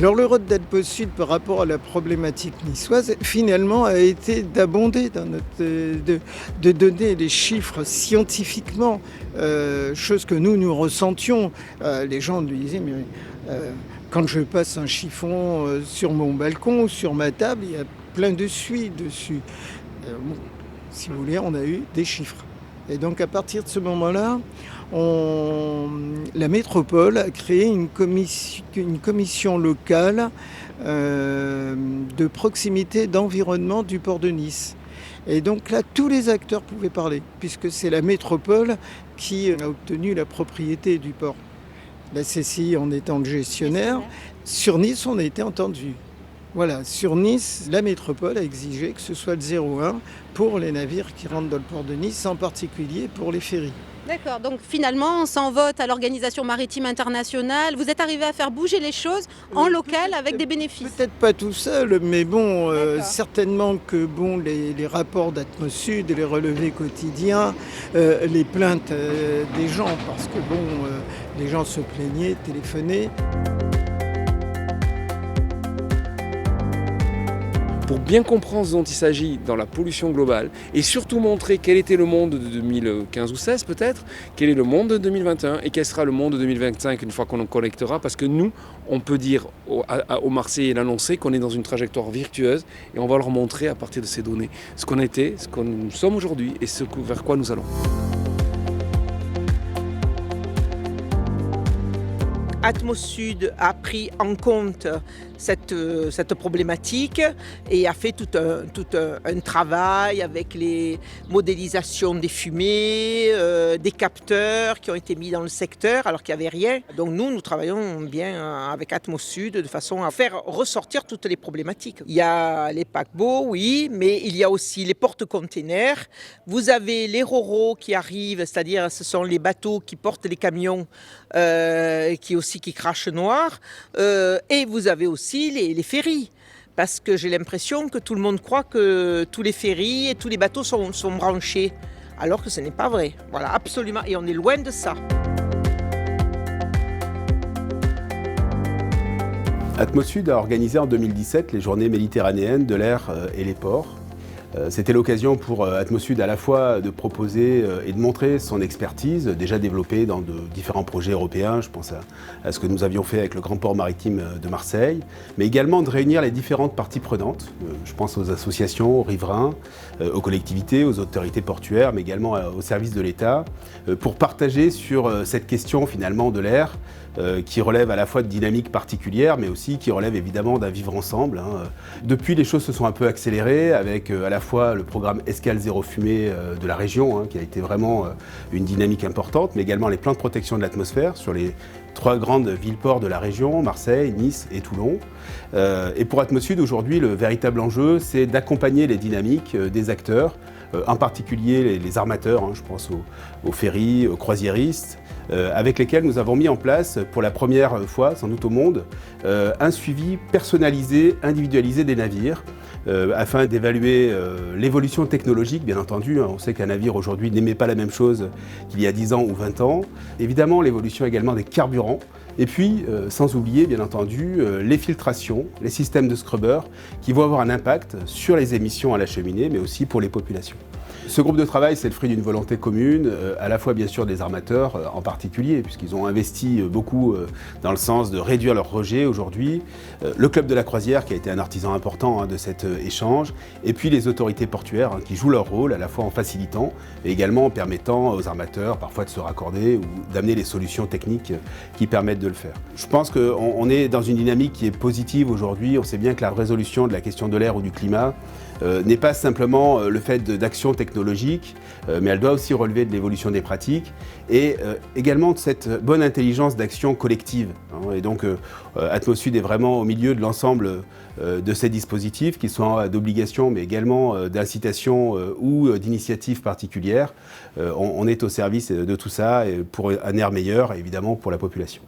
Alors le rôle d'Atmos Sud par rapport à la problématique niçoise, finalement, a été d'abonder dans de donner des chiffres scientifiquement, chose que nous ressentions. Les gens nous disaient, mais quand je passe un chiffon sur mon balcon ou sur ma table, il y a plein de suie dessus. Bon, si vous voulez, on a eu des chiffres. Et donc à partir de ce moment-là, la métropole a créé une commission locale de proximité d'environnement du port de Nice. Et donc là, tous les acteurs pouvaient parler, puisque c'est la métropole qui a obtenu la propriété du port. La CCI en étant le gestionnaire, sur Nice, on a été entendu. Voilà, sur Nice, la métropole a exigé que ce soit le 0,1 pour les navires qui rentrent dans le port de Nice, en particulier pour les ferries. D'accord, donc finalement, sans vote à l'Organisation maritime internationale, vous êtes arrivé à faire bouger les choses en local avec des bénéfices. Peut-être pas tout seul, mais bon, D'accord. certainement que bon, les rapports d'Atmos Sud, les relevés quotidiens, les plaintes des gens, parce que bon, les gens se plaignaient, téléphonaient. Pour bien comprendre ce dont il s'agit dans la pollution globale et surtout montrer quel était le monde de 2015 ou 16 peut-être, quel est le monde de 2021 et quel sera le monde de 2025 une fois qu'on en collectera, parce que nous, on peut dire aux Marseillais et l'annoncer qu'on est dans une trajectoire virtueuse et on va leur montrer à partir de ces données ce qu'on était, ce que nous sommes aujourd'hui et vers quoi nous allons. Atmos Sud a pris en compte cette problématique et a fait tout un travail avec les modélisations des fumées, des capteurs qui ont été mis dans le secteur alors qu'il n'y avait rien. Donc nous travaillons bien avec Atmos Sud de façon à faire ressortir toutes les problématiques. Il y a les paquebots, oui, mais il y a aussi les porte-containers. Vous avez les ro-ro qui arrivent, c'est-à-dire ce sont les bateaux qui portent les camions qui crachent noir. Et vous avez aussi les ferries. Parce que j'ai l'impression que tout le monde croit que tous les ferries et tous les bateaux sont branchés. Alors que ce n'est pas vrai. Voilà, absolument. Et on est loin de ça. Atmos Sud a organisé en 2017 les journées méditerranéennes de l'air et les ports. C'était l'occasion pour Atmos Sud à la fois de proposer et de montrer son expertise déjà développée dans de différents projets européens, je pense à ce que nous avions fait avec le Grand Port Maritime de Marseille, mais également de réunir les différentes parties prenantes, je pense aux associations, aux riverains, aux collectivités, aux autorités portuaires, mais également aux services de l'État, pour partager sur cette question finalement de l'air, qui relève à la fois de dynamiques particulières, mais aussi qui relève évidemment d'un vivre ensemble. Depuis, les choses se sont un peu accélérées avec à la fois le programme Escale Zéro Fumée de la région, qui a été vraiment une dynamique importante, mais également les plans de protection de l'atmosphère sur les 3 grandes villes-ports de la région, Marseille, Nice et Toulon. Et pour Atmos Sud, aujourd'hui, le véritable enjeu, c'est d'accompagner les dynamiques des acteurs, en particulier les armateurs, je pense aux ferries, aux croisiéristes, avec lesquels nous avons mis en place, pour la première fois, sans doute au monde, un suivi personnalisé, individualisé des navires, afin d'évaluer l'évolution technologique, bien entendu. On sait qu'un navire aujourd'hui n'émet pas la même chose qu'il y a 10 ans ou 20 ans. Évidemment, l'évolution également des carburants. Et puis, sans oublier, bien entendu, les filtrations, les systèmes de scrubber qui vont avoir un impact sur les émissions à la cheminée, mais aussi pour les populations. Ce groupe de travail, c'est le fruit d'une volonté commune, à la fois bien sûr des armateurs en particulier, puisqu'ils ont investi beaucoup dans le sens de réduire leur rejet aujourd'hui, le club de la croisière qui a été un artisan important de cet échange, et puis les autorités portuaires qui jouent leur rôle à la fois en facilitant, et également en permettant aux armateurs parfois de se raccorder ou d'amener les solutions techniques qui permettent de le faire. Je pense qu'on est dans une dynamique qui est positive aujourd'hui. On sait bien que la résolution de la question de l'air ou du climat n'est pas simplement le fait d'actions technologiques, mais elle doit aussi relever de l'évolution des pratiques et également de cette bonne intelligence d'action collective. Et donc Atmos Sud est vraiment au milieu de l'ensemble de ces dispositifs qui sont d'obligation mais également d'incitation ou d'initiatives particulières. On est au service de tout ça pour un air meilleur et évidemment pour la population.